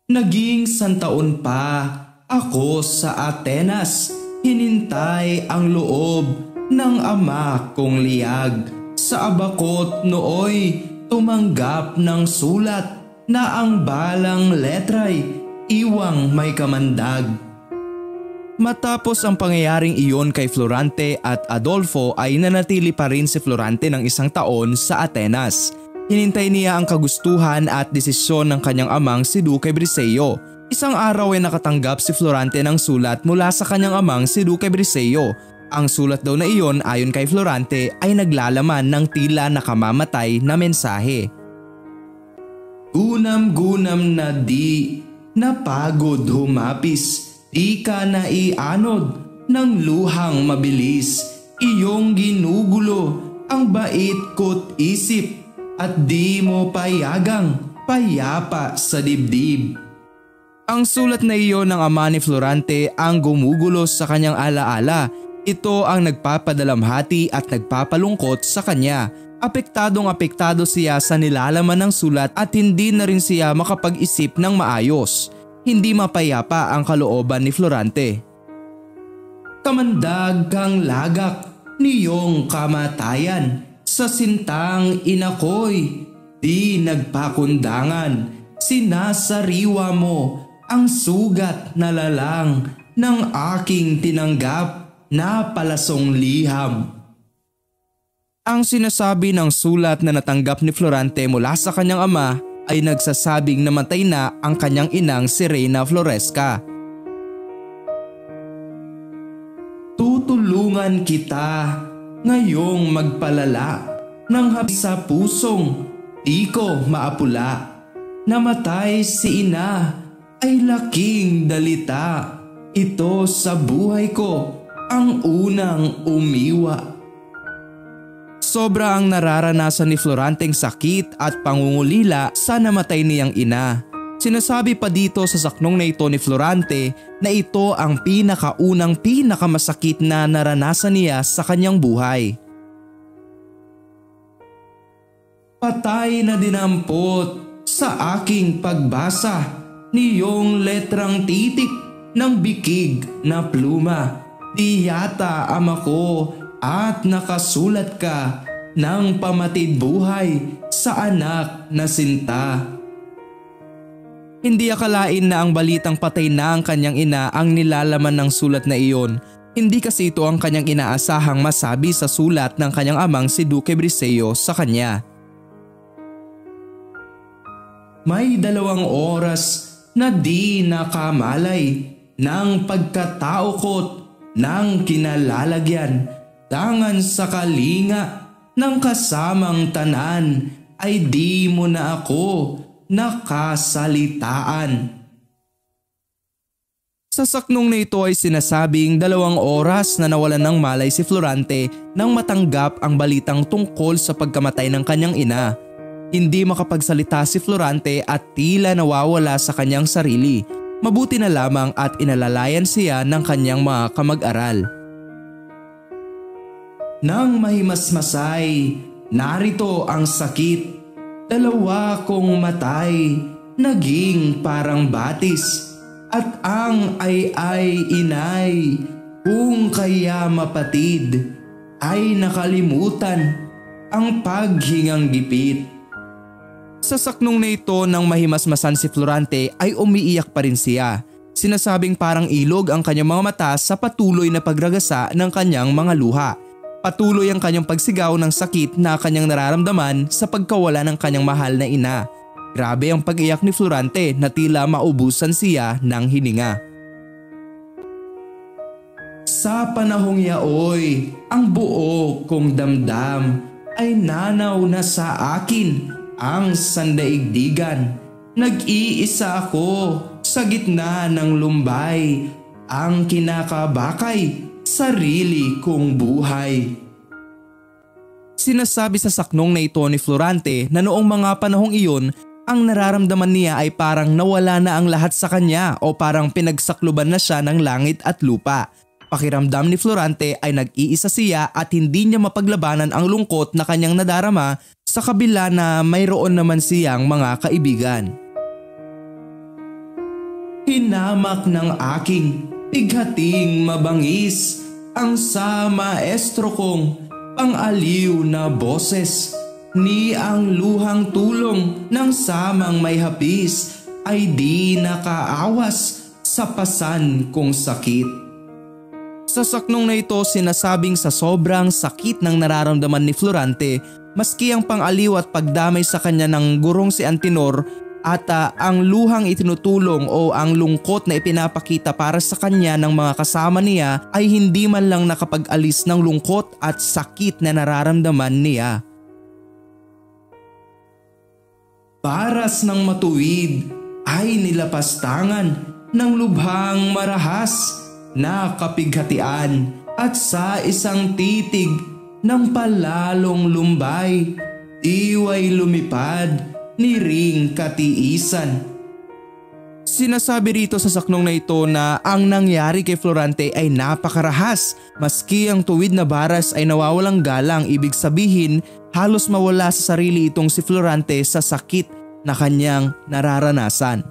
Naging santaon pa ako sa Atenas, hinintay ang loob ng ama kong liyag. Sa abakot nooy tumanggap ng sulat na ang balang letray iwang may kamandag. Matapos ang pangyayaring iyon kay Florante at Adolfo ay nanatili pa rin si Florante ng 1 taon sa Atenas. Hinintay niya ang kagustuhan at desisyon ng kanyang amang si Duque Briseo. Isang araw ay nakatanggap si Florante ng sulat mula sa kanyang amang si Duque Briseo. Ang sulat daw na iyon ayon kay Florante ay naglalaman ng tila nakamamatay na mensahe. Gunam-gunam na di, napagod humapis, di ka naianod ng luhang mabilis. Iyong ginugulo ang bait ko't isip at di mo payagang payapa sa dibdib. Ang sulat na iyon ng ama ni Florante ang gumugulo sa kanyang alaala. Ito ang nagpapadalamhati at nagpapalungkot sa kanya. Apektadong-apektado siya sa nilalaman ng sulat at hindi na rin siya makapag-isip ng maayos. Hindi mapayapa ang kalooban ni Florante. Kamandag kang lagak niyong kamatayan, sa sintang inakoy di nagpakundangan. Sinasariwa mo ang sugat na lalang ng aking tinanggap na palasong liham. Ang sinasabi ng sulat na natanggap ni Florante mula sa kanyang ama ay nagsasabing namatay na ang kanyang inang si Reyna Floresca. Tutulungan kita ngayong magpalala ng hapis sa pusong di ko maapula. Namatay si ina ay laking dalita. Ito sa buhay ko ang unang umiwa. Sobra ang nararanasan ni Floranteng sakit at pangungulila sa namatay niyang ina. Sinasabi pa dito sa saknong na ito ni Florante na ito ang pinakamasakit na naranasan niya sa kanyang buhay. Patay na dinampot sa aking pagbasa niyong letrang titik ng bikig na pluma. Di yata ama ko at nakasulat ka ng pamatid buhay sa anak na sinta. Hindi akalain na ang balitang patay na ang kanyang ina ang nilalaman ng sulat na iyon. Hindi kasi ito ang kanyang inaasahang masabi sa sulat ng kanyang amang si Duque Briseo sa kanya. May 2 oras na di nakamalay ng pagkatao ko't ng kinalalagyan. Tangan sa kalinga ng kasamang tanan ay di mo na ako nakasalitaan. Sa saknong na ito ay sinasabing 2 oras na nawalan ng malay si Florante nang matanggap ang balitang tungkol sa pagkamatay ng kanyang ina. Hindi makapagsalita si Florante at tila nawawala sa kanyang sarili. Mabuti na lamang at inalalayan siya ng kanyang mga kamag-aral. Nang mahimasmasay, narito ang sakit. 2 kong matay, naging parang batis. At ang ay inay, kung kaya mapatid, ay nakalimutan ang paghingang gipit. Sa saknong na ito nang mahimasmasan si Florante ay umiiyak pa rin siya. Sinasabing parang ilog ang kanyang mga mata sa patuloy na pagragasa ng kanyang mga luha. Patuloy ang kanyang pagsigaw ng sakit na kanyang nararamdaman sa pagkawala ng kanyang mahal na ina. Grabe ang pag-iyak ni Florante na tila maubusan siya ng hininga. Sa panahong yaoy, ang buo kong damdam ay nanaw na sa akin ang sandaigdigan. Nag-iisa ako sa gitna ng lumbay, ang kinakabakay sarili kong buhay. Sinasabi sa saknong na ito ni Florante na noong mga panahong iyon, ang nararamdaman niya ay parang nawala na ang lahat sa kanya o parang pinagsakluban na siya ng langit at lupa. Pakiramdam ni Florante ay nag-iisa siya at hindi niya mapaglabanan ang lungkot na kanyang nadarama sa kabila na mayroon naman siyang mga kaibigan. hinamak ng aking bighating mabangis ang sa maestro kong pang-aliw na boses. Ni ang luhang tulong ng samang may hapis ay di nakaawas sa pasan kong sakit. Sa saknong na ito sinasabing sa sobrang sakit ng nararamdaman ni Florante, maski ang pang-aliw at pagdamay sa kanya ng gurong si Antinor at ang luhang itinutulong o ang lungkot na ipinapakita para sa kanya ng mga kasama niya ay hindi man lang nakapag-alis ng lungkot at sakit na nararamdaman niya. Paras ng matuwid ay nilapastangan ng lubhang marahas na kapighatian at sa isang titig ng palalong lumbay, iway lumipad ni ring katiisan. Sinasabi rito sa saknong na ito na ang nangyari kay Florante ay napakarahas. Maski ang tuwid na baras ay nawawalang galang, ibig sabihin halos mawala sa sarili itong si Florante sa sakit na kanyang nararanasan.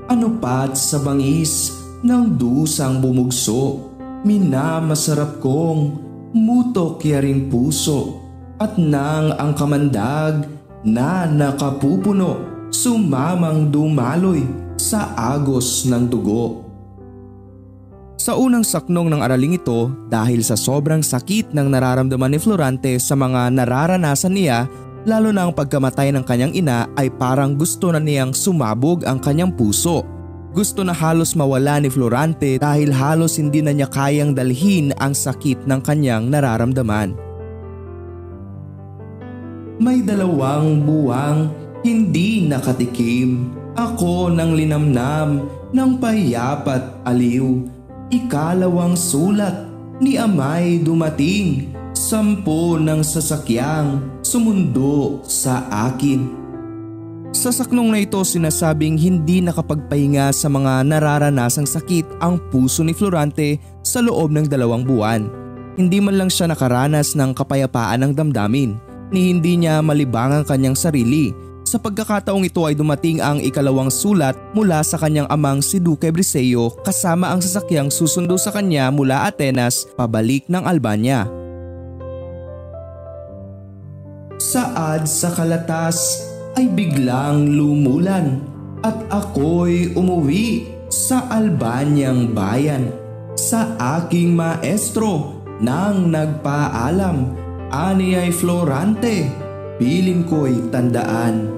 Ano pat sa bangis ng dusang bumugso, minamasarap kong mutok yaring puso at nang ang kamandag na nakapupuno sumamang dumaloy sa agos ng dugo. Sa unang saknong ng araling ito, dahil sa sobrang sakit ng nararamdaman ni Florante sa mga nararanasan niya, lalo na ang pagkamatay ng kanyang ina, ay parang gusto na niyang sumabog ang kanyang puso. Gusto na halos mawala ni Florante dahil halos hindi na niya kayang dalhin ang sakit ng kanyang nararamdaman. May 2 buwang hindi nakatikim ako ng linamnam ng payapat aliw. 2 sulat ni amay dumating, 10 ng sasakyang sumundo sa akin. Sa saknong na ito sinasabing hindi nakapagpahinga sa mga nararanasang sakit ang puso ni Florante sa loob ng 2 buwan. Hindi man lang siya nakaranas ng kapayapaan ng damdamin, ni hindi niya malibang ang kanyang sarili. Sa pagkakataong ito ay dumating ang 2 sulat mula sa kanyang amang si Duque Briseo kasama ang sasakyang susundo sa kanya mula Atenas pabalik ng Albania. Saad sa kalatas ay biglang lumulan at ako'y umuwi sa Albanyang bayan. Sa aking maestro nang nagpaalam, ani ay Florante, piling ko'y tandaan.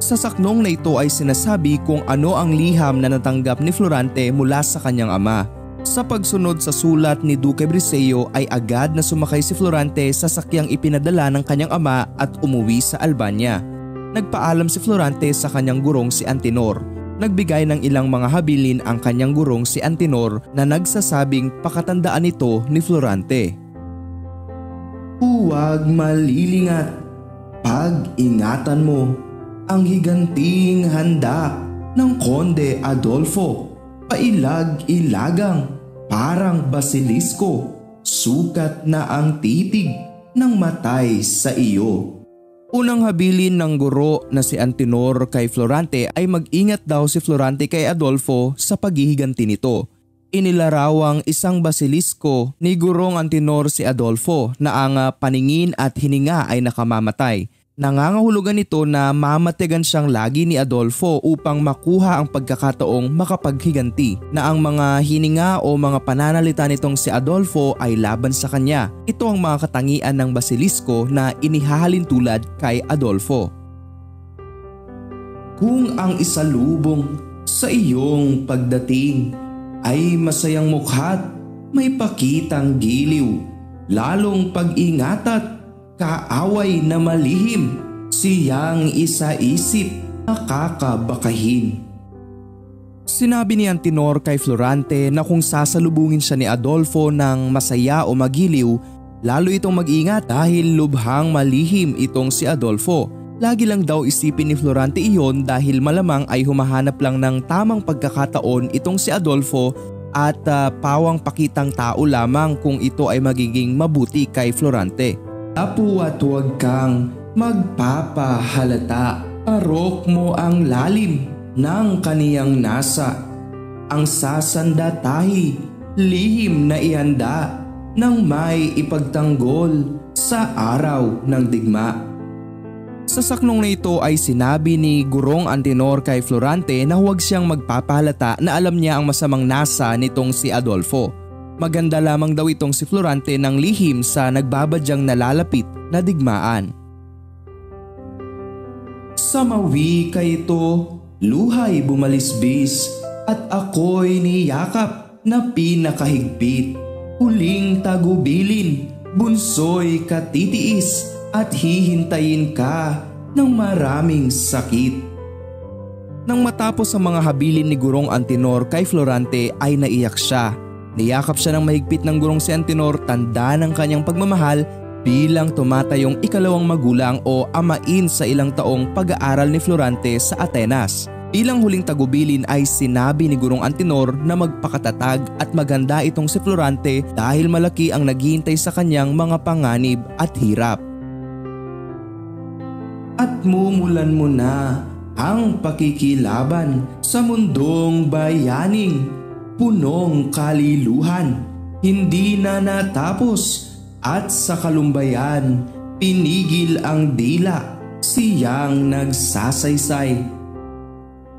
Sa saknong na ito ay sinasabi kung ano ang liham na natanggap ni Florante mula sa kanyang ama. Sa pagsunod sa sulat ni Duque Briseo ay agad na sumakay si Florante sa sakyang ipinadala ng kanyang ama at umuwi sa Albania. Nagpaalam si Florante sa kanyang gurong si Antinor. Nagbigay ng ilang mga habilin ang kanyang gurong si Antinor na nagsasabing pakatandaan ito ni Florante. Huwag malilingat, pag-ingatan mo ang higanting handa ng Konde Adolfo, pailag-ilagang parang basilisko, sukat na ang titig ng matay sa iyo. Unang habilin ng guro na si Antinor kay Florante ay mag-ingat daw si Florante kay Adolfo sa paghihiganti nito. Inilarawang isang basilisko ni gurong Antinor si Adolfo na ang paningin at hininga ay nakamamatay. Nangangahulugan nito na mamatigan siyang lagi ni Adolfo upang makuha ang pagkakataong makapaghiganti na ang mga hininga o mga pananalita nitong si Adolfo ay laban sa kanya. Ito ang mga katangian ng basilisko na inihahalin tulad kay Adolfo. Kung ang isalubong sa iyong pagdating ay masayang mukha't may pakitang giliw, lalong pag-ingat kaaway na malihim, siyang isa-isip nakakabakahin. Sinabi ni Antinor kay Florante na kung sasalubungin siya ni Adolfo ng masaya o magiliw, lalo itong mag-ingat dahil lubhang malihim itong si Adolfo. Lagi lang daw isipin ni Florante iyon dahil malamang ay humahanap lang ng tamang pagkakataon itong si Adolfo at pawang pakitang tao lamang kung ito ay magiging mabuti kay Florante. Apo at huwag kang magpapahalata, parok mo ang lalim ng kaniyang nasa. Ang sasandatahi, lihim na ihanda nang may ipagtanggol sa araw ng digma. Sa saknong na ito ay sinabi ni Gurong Antenor kay Florante na huwag siyang magpapahalata na alam niya ang masamang nasa nitong si Adolfo. Maganda lamang daw itong si Florante ng lihim sa nagbabadyang nalalapit na digmaan. Sa mawi kay ito, luhay bumalisbis at ako'y niyakap na pinakahigpit. Huling tagubilin, bunso'y katitiis at hihintayin ka ng maraming sakit. Nang matapos ang mga habilin ni Gurong Antenor kay Florante ay naiyak siya. Niyakap siya ng mahigpit ng Gurong si Antenor, tanda ng kanyang pagmamahal bilang tumatayong ikalawang magulang o amain sa ilang taong pag-aaral ni Florante sa Atenas. Bilang huling tagubilin ay sinabi ni Gurong Antenor na magpakatatag at maganda itong si Florante dahil malaki ang naghihintay sa kanyang mga panganib at hirap. At mumulan mo na ang pakikilaban sa mundong bayaning punong kaliluhan, hindi na natapos at sa kalumbayan pinigil ang dila, siyang nagsasaysay.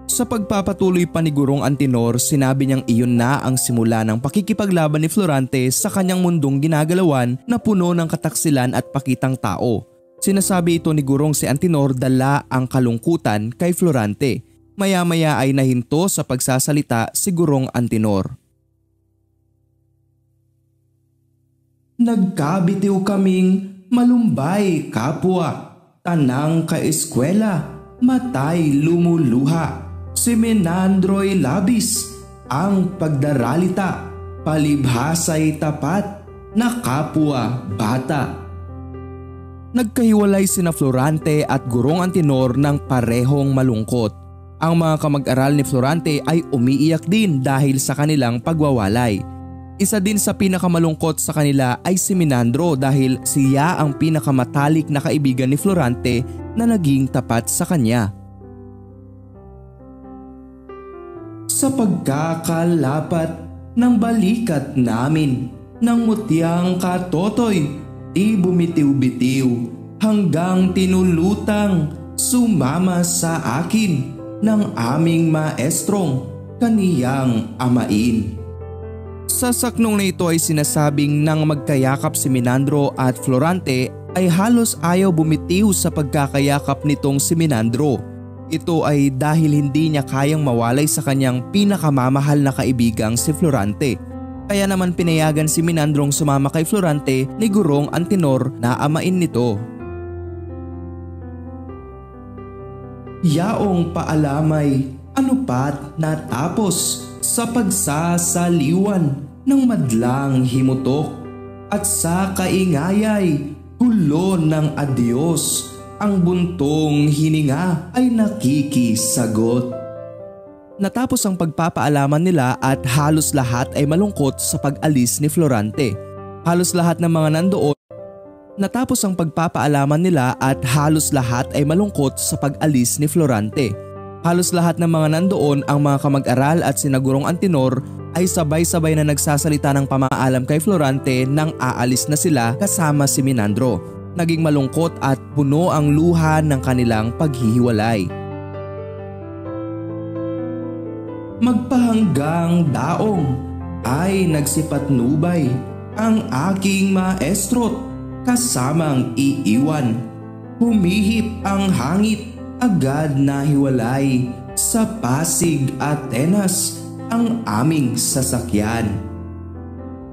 Sa pagpapatuloy pa ni Gurong Antenor, sinabi niyang iyon na ang simula ng pakikipaglaban ni Florante sa kanyang mundong ginagalawan na puno ng kataksilan at pakitang tao. Sinasabi ito ni Gurong si Antenor dala ang kalungkutan kay Florante. Maya-maya ay nahinto sa pagsasalita si Gurong Antenor. Nagkabitiw kaming malumbay kapwa, tanang kaeskwela, matay lumuluha. Si Menandro'y labis, ang pagdaralita, palibhasay tapat na kapwa bata. Nagkahiwalay sina Florante at Gurong Antenor ng parehong malungkot. Ang mga kamag-aral ni Florante ay umiiyak din dahil sa kanilang pagwawalay. Isa din sa pinakamalungkot sa kanila ay si Menandro dahil siya ang pinakamatalik na kaibigan ni Florante na naging tapat sa kanya. Sa pagkakalapat ng balikat namin ng mutyang katotoy, di bumitiw-bitiw hanggang tinulutang sumama sa akin ng aming maestrong kaniyang amain. Sa saknong na ito ay sinasabing nang magkayakap si Menandro at Florante ay halos ayaw bumitiw sa pagkakayakap nitong si Menandro. Ito ay dahil hindi niya kayang mawalay sa kanyang pinakamamahal na kaibigang si Florante. Kaya naman pinayagan si Menandrong sumama kay Florante ni Gurong Antenor na amain nito. Yaong paalamay, anupat natapos sa pagsasaliwan ng madlang himutok at sa kaingayay hulo ng adyos, ang buntong hininga ay nakikisagot. Natapos ang pagpapaalaman nila at halos lahat ay malungkot sa pag-alis ni Florante. Halos lahat ng mga nandoon Natapos ang pagpapaalaman nila at halos lahat ay malungkot sa pag-alis ni Florante. Halos lahat ng mga nandoon, ang mga kamag-aral at sina Gurong Antenor ay sabay-sabay na nagsasalita ng pamaalam kay Florante nang aalis na sila kasama si Menandro. Naging malungkot at puno ang luha ng kanilang paghihiwalay. Magpahanggang daong ay nagsipatnubay ang aking maestro't kasamang iiwan. Humihip ang hangit, agad na hiwalay, sa Pasig, Atenas ang aming sasakyan.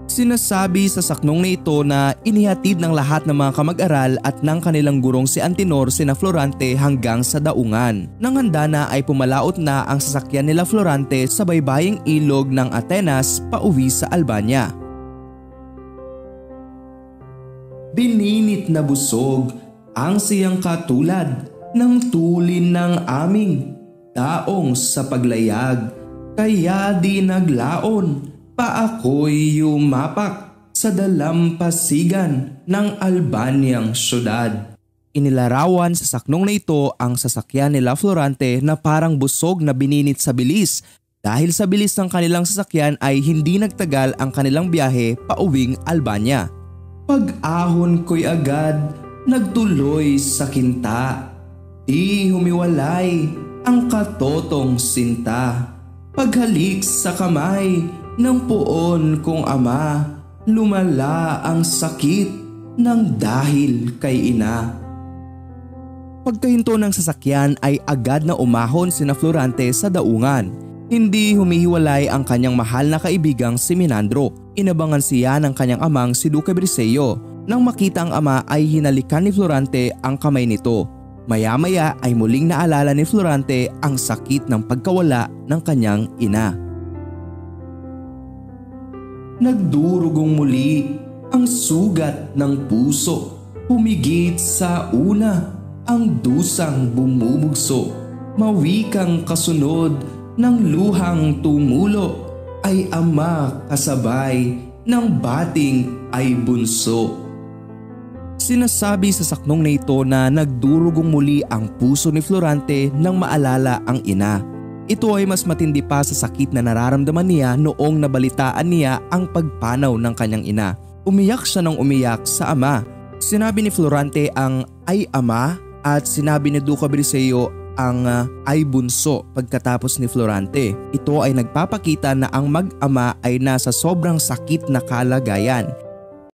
Sinasabi sa saknong na ito na inihatid ng lahat ng mga kamag-aral at ng kanilang gurong si Antenor sina Florante hanggang sa daungan. Nang handa na ay pumalaot na ang sasakyan nila Florante sa baybaying ilog ng Atenas pauwi sa Albania. Bininit na busog ang siyang katulad ng tulin ng aming daong sa paglayag, kaya di naglaon pa ako'y yumapak sa dalampasigan ng Albanyang syudad. Inilarawan sa saknong na ito ang sasakyan nila Florante na parang busog na bininit sa bilis. Dahil sa bilis ng kanilang sasakyan ay hindi nagtagal ang kanilang biyahe pauwing Albania. Pag-ahon ko'y agad nagtuloy sa kinta. Di humiwalay ang katotong sinta. Paghalik sa kamay ng poon kong ama, lumala ang sakit ng dahil kay ina. Pagkahinto ng sasakyan ay agad na umahon sina Florante sa daungan. Hindi humihiwalay ang kanyang mahal na kaibigang si Minandro. Inabangan siya ng kanyang amang si Duque Briseyo. Nang makita ang ama ay hinalikan ni Florante ang kamay nito. Maya-maya ay muling naalala ni Florante ang sakit ng pagkawala ng kanyang ina. Nagdurugong muli ang sugat ng puso. Humigit sa una ang dusang bumubugso. Mawikang kasunod ng luhang tumulo ay ama kasabay ng bating ay bunso. Sinasabi sa saknong na ito na nagdurugong muli ang puso ni Florante nang maalala ang ina. Ito ay mas matindi pa sa sakit na nararamdaman niya noong nabalitaan niya ang pagpanaw ng kanyang ina. Umiyak siya ng umiyak sa ama. Sinabi ni Florante ang ay ama at sinabi ni Duque Briseyo ang ay bunso pagkatapos ni Florante. Ito ay nagpapakita na ang mag-ama ay nasa sobrang sakit na kalagayan.